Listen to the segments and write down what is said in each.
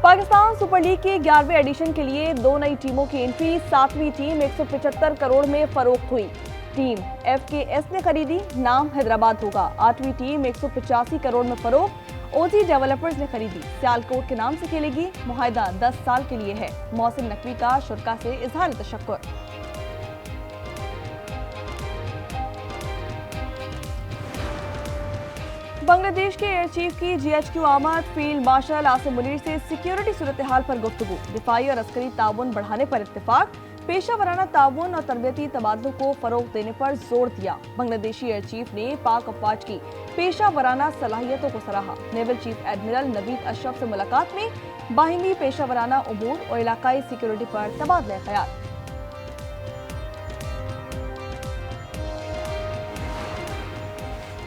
Pakistan super league के 11वें addition के लिए 2 नई टीमों की एंट्री। 7वीं टीम 175 करोड़ में फरोख्त हुई। टीम FKS ने खरीदी, नाम हैदराबाद होगा। 8वीं टीम 185 करोड़ में फरोख्त। OG डेवलपर्स ने खरीदी, सियालकोट के नाम से खेलेगी। मुआहदा 10 साल के लिए है। मोहसिन नकवी का शुरा से इजहार तशक्कुर। बांग्लादेश के एयर चीफ की GHQ आमद। फील्ड मार्शल आसिम मुनीर से सिक्योरिटी सूरत हाल पर गुफ्तगू। दिफाई और अस्करी ताउन बढ़ाने पर इत्तेफाक। पेशा वराना ताउन और तरबियती तबादलों को फरोग देने पर जोर दिया। बांग्लादेशी एयर चीफ ने पाक अफवाज की पेशा वराना सलाहियतों को सराहा। Naval chief admiral Naveed Ashraf से मुलाकात में बाहिमी पेशा वराना उमूर और इलाकाई सिक्योरिटी पर तबादला ख्याल।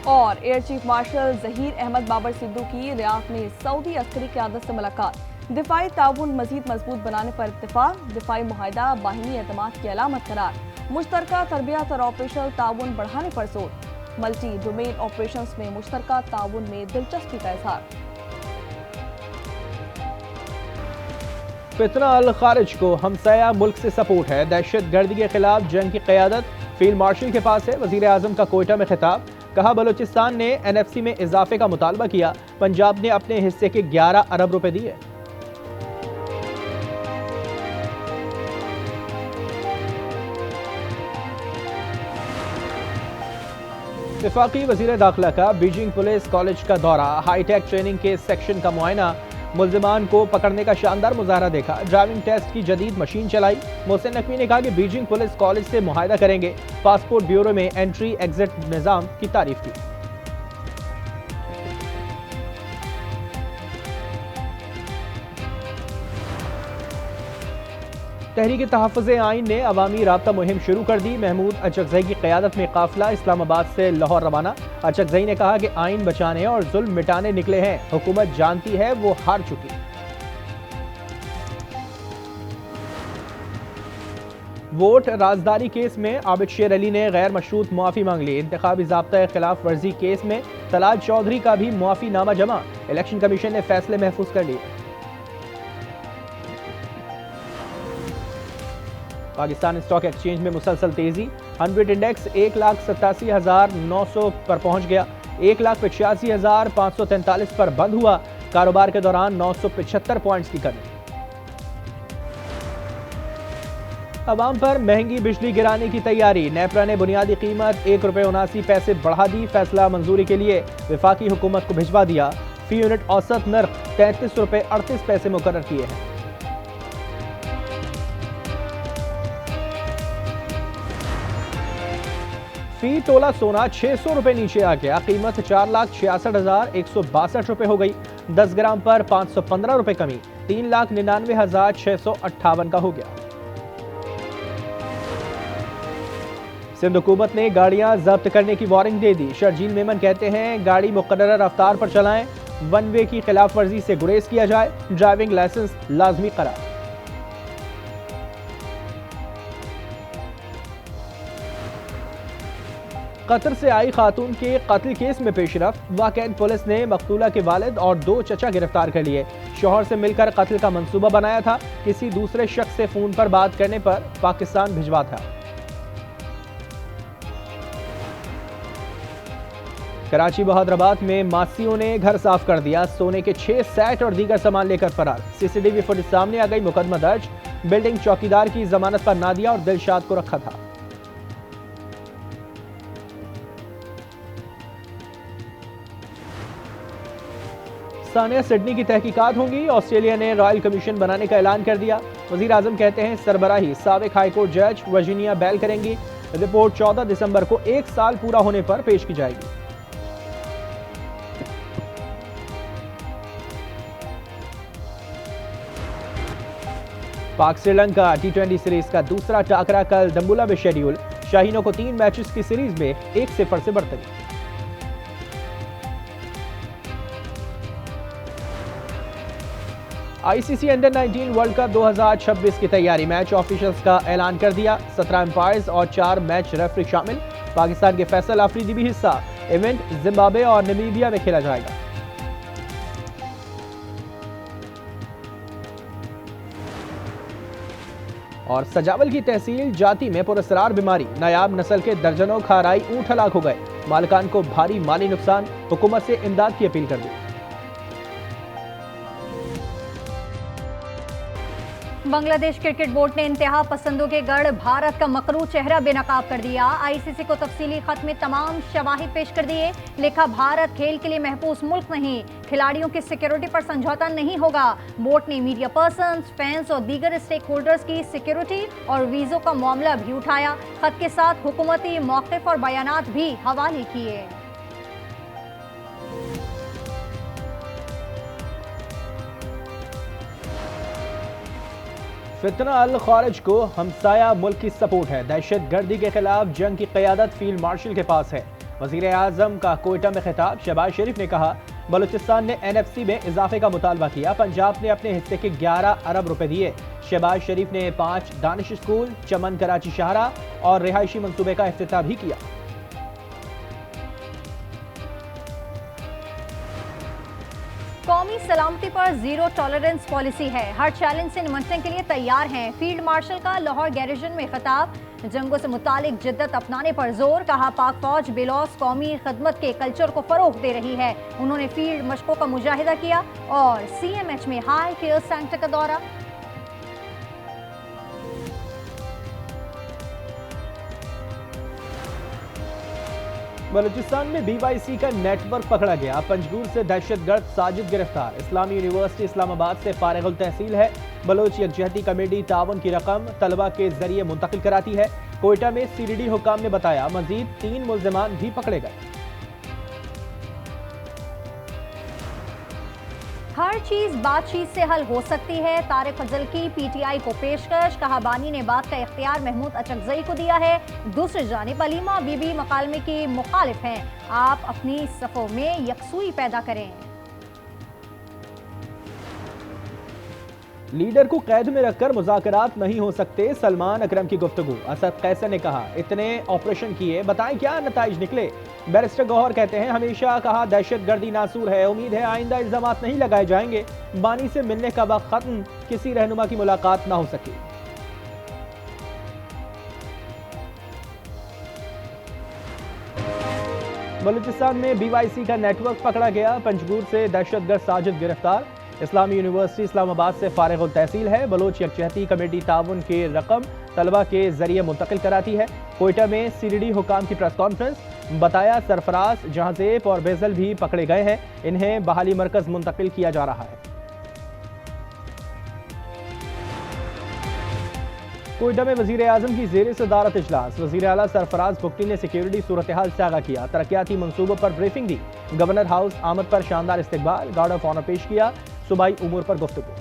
और air chief marshal Zaheer Ahmed Babar Sidhu की रियाद में सऊदी अस्करी क़यादत से मुलाकात। दिफाई ताउन मजीद मजबूत बनाने पर इत्तेफाक। दिफाई मुआहदा बाहिमी एतमाद की अलामत करार। मुश्तरका तरबियत और ऑपरेशनल ताउन बढ़ाने पर जोर। मल्टी डोमेन ऑपरेशंस में मुश्तरका ताउन में दिलचस्पी का इजहार। फितना अल खारिज को हमसाया मुल्क से सपोर्ट है। दहशत गर्दी के खिलाफ जंग की क़यादत फील्ड मार्शल के पास है। वज़ीर आज़म का कोयटा में खिताब। कहा, बलूचिस्तान ने NFC में इजाफे का मुतालबा किया। पंजाब ने अपने हिस्से के 11 अरब रुपए दिए। वफाकी वज़ीर दाखिला का बीजिंग पुलिस कॉलेज का दौरा। हाईटेक ट्रेनिंग के सेक्शन का मुआयना। मुल्जिमान को पकड़ने का शानदार मुजाहरा देखा। ड्राइविंग टेस्ट की जदीद मशीन चलाई। मोहसिन नकवी ने कहा कि बीजिंग पुलिस कॉलेज से मुआहदा करेंगे। पासपोर्ट ब्यूरो में एंट्री एग्जिट निज़ाम की तारीफ की। तहरीक तहफ़्फ़ुज़ आइन ने अवामी राब्ता मुहिम शुरू कर दी। महमूद अचकज़ई की क़यादत में काफ़िला इस्लामाबाद से लाहौर रवाना। अचकज़ई ने कहा कि आइन बचाने और जुल्म मिटाने निकले हैं। हुकूमत जानती है वो हार चुकी। वोट राजदारी केस में आबिद शेर अली ने गैर मशरूत मुआफ़ी मांग ली। इंतखाबी ज़ाब्ता खिलाफ वर्जी केस में तलाल चौधरी का भी मुआफ़ी नामा जमा। इलेक्शन कमीशन ने फैसले महफूज कर लिए। पाकिस्तान स्टॉक एक्सचेंज में मुसलसल तेजी। 100 इंडेक्स 1,87,900 पर पहुंच गया। 1,85,543 पर बंद हुआ। कारोबार के दौरान 975 पॉइंट्स की कमी। अवाम पर महंगी बिजली गिराने की तैयारी। नेपरा ने बुनियादी कीमत ₹1.79 बढ़ा दी। फैसला मंजूरी के लिए वफाकी हुकूमत को भिजवा दिया। फी यूनिट औसत नर्ख ₹33.38 मुकर्रर किए हैं। फी तोला सोना 600 रुपए नीचे आ गया। कीमत 4,66,162 रुपए हो गई। 10 ग्राम पर 515 रुपए कमी। 3,99,658 का हो गया। सिंध हुकूमत ने गाड़ियां जब्त करने की वार्निंग दे दी। शर्जील मेमन कहते हैं, गाड़ी मुकर्रर रफ्तार पर चलाएं। वन वे की खिलाफ वर्जी से गुरेज किया जाए। ड्राइविंग लाइसेंस लाजमी करार। कतर से आई खातून के कत्ल केस में पेशरफ। वाकईन पुलिस ने मकतूला के वालिद और 2 चचा गिरफ्तार कर लिए। शौहर से मिलकर कत्ल का मंसूबा बनाया था। किसी दूसरे शख्स से फोन पर बात करने पर पाकिस्तान भिजवा था। कराची बहादराबाद में मासियों ने घर साफ कर दिया। सोने के 6 सेट और दीगर सामान लेकर फरार। CCTV फुटेज सामने आ गई। मुकदमा दर्ज। बिल्डिंग चौकीदार की जमानत पर नादिया और दिलशाद को रखा था। सानिया सिडनी की तहकीकात होंगी। ऑस्ट्रेलिया ने रॉयल कमीशन बनाने का ऐलान कर दिया। वजीर आजम कहते हैं, सरबराही साबिक हाईकोर्ट जज वर्जीनिया बेल करेंगी। रिपोर्ट 14 दिसंबर को 1 साल पूरा होने पर पेश की जाएगी। पाक श्रीलंका T20 सीरीज का दूसरा टाकरा कल दम्बुला में शेड्यूल। शाहीनों को 3 मैचेस की सीरीज में 1-0 से बढ़तरी। ICC अंडर 19 वर्ल्ड कप 2026 की तैयारी। मैच ऑफिशियल्स का ऐलान कर दिया। 17 एम्पायर्स और 4 मैच रेफरी शामिल। पाकिस्तान के फैसल आफरीदी भी हिस्सा। इवेंट जिम्बाब्वे और नामीबिया में खेला जाएगा। और सजावल की तहसील जाती में पुरस्कार बीमारी, नायाब नस्ल के दर्जनों खाराई ऊंट हलाक हो गए। मालिकान को भारी माली नुकसान, हुकूमत से इमदाद की अपील कर दी। बांग्लादेश क्रिकेट बोर्ड ने इंतहा पसंदों के गढ़ भारत का मकरू चेहरा बेनकाब कर दिया। आईसीसी को तफसीली खत में तमाम शवाहिद पेश कर दिए। लिखा, भारत खेल के लिए महफूज मुल्क नहीं, खिलाड़ियों की सिक्योरिटी पर समझौता नहीं होगा। बोर्ड ने मीडिया पर्सन, फैंस और दीगर स्टेक होल्डर्स की सिक्योरिटी और वीजों का मामला भी उठाया। खत के साथ हुकूमती मौक़िफ़ और बयानात भी हवाले किए। फितना अल खारिज को हमसाया मुल्क की सपोर्ट है। दहशत गर्दी के खिलाफ जंग की क़यादत फील्ड मार्शल के पास है। वज़ीर आज़म का कोयटा में खिताब। शहबाज शरीफ ने कहा, बलूचिस्तान ने NFC में इजाफे का मुतालबा किया। पंजाब ने अपने हिस्से के 11 अरब रुपए दिए। शहबाज शरीफ ने 5 दानिश स्कूल, चमन कराची शाहराह और रिहायशी मंसूबे का इफ्तिताह भी किया। कौमी सलामती पर जीरो टॉलरेंस पॉलिसी है, हर चैलेंज से निपटने के लिए तैयार हैं। फील्ड मार्शल का लाहौर गैरिजन में खिताब। जंगों से मुतालिक जिद्दत अपनाने पर जोर। कहा, पाक फौज बेलौस कौमी खदमत के कल्चर को फरोग दे रही है। उन्होंने फील्ड मशकों का मुजाहिदा किया और CMH में हाई केयर सेंटर का दौरा। बलूचिस्तान में BYC का नेटवर्क पकड़ा गया। पंजगुर से दहशतगर्द साजिद गिरफ्तार। इस्लामी यूनिवर्सिटी इस्लामाबाद से फारिगुल तहसील है। बलोच यकजहती कमेटी तावन की रकम तलबा के जरिए मुंतकिल कराती है। कोयटा में CDD हुकाम ने बताया, मजीद 3 मुल्जिमान भी पकड़े गए। हर चीज बातचीत से हल हो सकती है। तारिक फजल की PTI को पेशकश। कहा, बानी ने बात का इख्तियार महमूद अचकजई को दिया है। दूसरी जानिब अलीमा बीबी मकालमे की मुखालिफ हैं। आप अपनी सफ़ों में यकसुई पैदा करें। लीडर को कैद में रखकर मुज़ाकरात नहीं हो सकते, सलमान अकरम की गुफ्तगू। असद कैसर ने कहा, इतने ऑपरेशन किए, बताएं क्या नताइज निकले। बैरिस्टर गौहर कहते हैं, हमेशा कहा दहशतगर्दी नासूर है, उम्मीद है आइंदा इल्जामात नहीं लगाए जाएंगे। बानी से मिलने का वक्त खत्म, किसी रहनुमा की मुलाकात ना हो सकी। बलूचिस्तान में BYC का नेटवर्क पकड़ा गया। पंजगुर से दहशतगर्द साजिद गिरफ्तार। इस्लामी यूनिवर्सिटी इस्लामाबाद से फारिगुल तहसील है। बलोच यकजहती कमेटी ताउन के रकम तलबा के जरिए मुंतकिल कराती है। कोयटा में CDD हुकाम की प्रेस कॉन्फ्रेंस। बताया, सरफराज, जहांजेब और बेजल भी पकड़े गए हैं। इन्हें बहाली मरकज मुंतकिल किया जा रहा है। कोयटा में वज़ीर आज़म की ज़ेर सदारत इजलास। वज़ीर आला सरफराज बुगटी ने सिक्योरिटी सूरत हाल से आगाह किया। तरक्याती मंसूबों पर ब्रीफिंग दी। गवर्नर हाउस आमद पर शानदार इस्तकबाल। गार्ड ऑफ ऑनर पेश किया। सूबाई उमूर पर गुफ्तगू।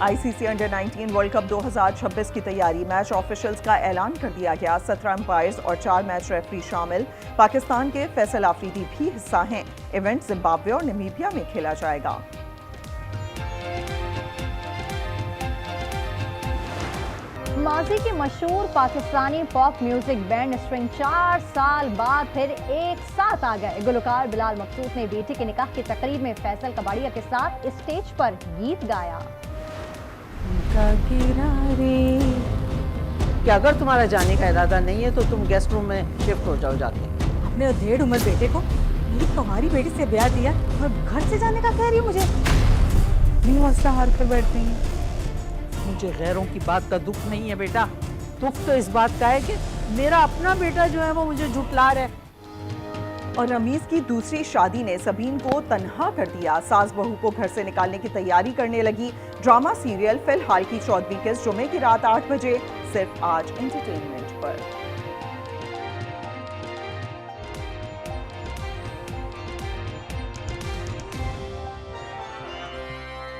ICC अंडर-19 वर्ल्ड कप 2026 की तैयारी। मैच ऑफिशियल्स का ऐलान कर दिया गया। 17 अंपायर्स और 4 मैच रेफरी शामिल। पाकिस्तान के फैसल आफरीदी भी हिस्सा हैं। इवेंट जिम्बाब्वे और नमीबिया में खेला जाएगा। माजी के मशहूर Pakistani pop music band string 4 साल बाद फिर एक साथ आ गए। गुलकार बिलाल मकसूद ने बेटी के निकाह की तकरीब में फैसल कबाड़िया के साथ स्टेज पर गीत गाया। कि अगर तुम्हारा जाने का इरादा नहीं है तो तुम गेस्ट रूम में शिफ्ट हो जाओ जाके। अपने उधेड़ उम्र बेटे को मेरी तुम्हारी बेटी से ब्याह दिया और घर से जाने का कह रही हो मुझे। क्यों हंसता हार कर बैठती हैं? मुझे गैरों की बात का दुख नहीं है बेटा, दुख तो इस बात का है कि मेरा अपना बेटा जो है वो मुझे झुठला रहा है। और रमीज की दूसरी शादी ने सबीन को तन्हा कर दिया। सास बहू को घर से निकालने की तैयारी करने लगी। ड्रामा सीरियल फिलहाल की 14वीं किस्त जुमे की रात 8 बजे सिर्फ आज एंटरटेनमेंट पर।